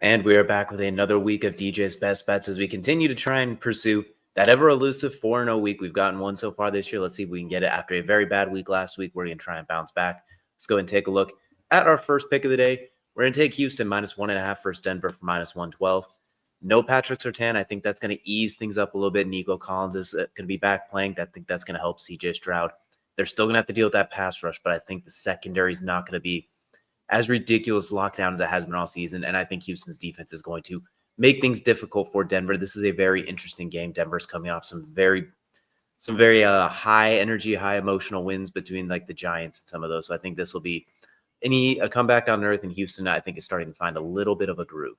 And we are back with another week of DJ's Best Bets as we continue to try and pursue that ever elusive 4-0 week. We've gotten one so far this year. Let's see if we can get it after a very bad week last week. We're going to try and bounce back. Let's go and take a look at our first pick of the day. We're going to take Houston -1.5 versus Denver for -112. No Patrick Surtain. I think that's going to ease things up a little bit. Nico Collins is going to be back playing. I think that's going to help CJ Stroud. They're still going to have to deal with that pass rush, but I think the secondary is not going to be as ridiculous lockdown as it has been all season. And I think Houston's defense is going to make things difficult for Denver. This is a very interesting game. Denver's coming off some very high energy, high emotional wins between like the Giants and some of those. So I think this will be a comeback on earth, and Houston, I think, is starting to find a little bit of a groove.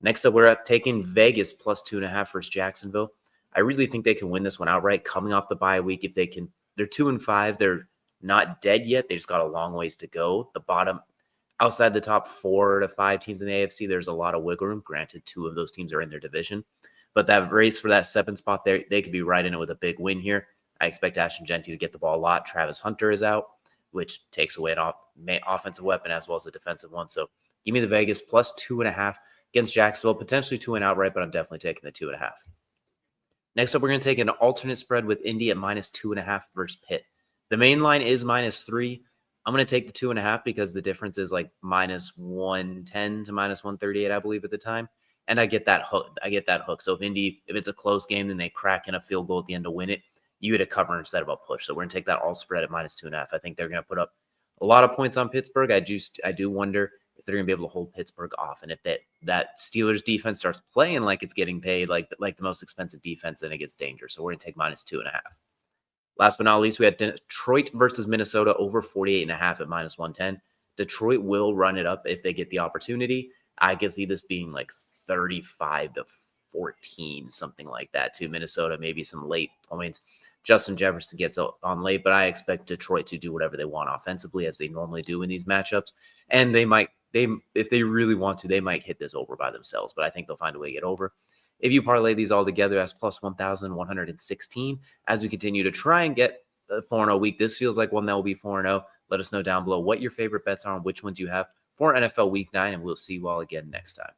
Next up, we're taking Vegas +2.5 versus Jacksonville. I really think they can win this one outright coming off the bye week. If they can, they're 2-5. They're not dead yet. They just got a long ways to go. The bottom, outside the top 4 to 5 teams in the AFC, there's a lot of wiggle room. Granted, 2 of those teams are in their division. But that race for that 7th spot there, they could be right in it with a big win here. I expect Ashton Genty to get the ball a lot. Travis Hunter is out, which takes away an offensive weapon as well as a defensive one. So give me the Vegas +2.5 against Jacksonville. Potentially 2 and outright, but I'm definitely taking the 2.5. Next up, we're going to take an alternate spread with Indy at -2.5 versus Pitt. The main line is -3. I'm going to take the 2.5 because the difference is like -110 to -138, I believe, at the time. And I get that hook. So if it's a close game, then they crack in a field goal at the end to win it, you get a cover instead of a push. So we're going to take that all spread at -2.5. I think they're going to put up a lot of points on Pittsburgh. I do wonder if they're going to be able to hold Pittsburgh off. And if that Steelers defense starts playing like it's getting paid, like the most expensive defense, then it gets dangerous. So we're going to take -2.5. Last but not least, we had Detroit versus Minnesota over 48.5 at -110. Detroit will run it up if they get the opportunity. I could see this being like 35-14, something like that to Minnesota, maybe some late points. Justin Jefferson gets on late, but I expect Detroit to do whatever they want offensively as they normally do in these matchups. And if they really want to, they might hit this over by themselves, but I think they'll find a way to get over. If you parlay these all together, that's +1,116 as we continue to try and get the 4-0 week. This feels like one that will be 4-0. Let us know down below what your favorite bets are and which ones you have for NFL Week 9, and we'll see you all again next time.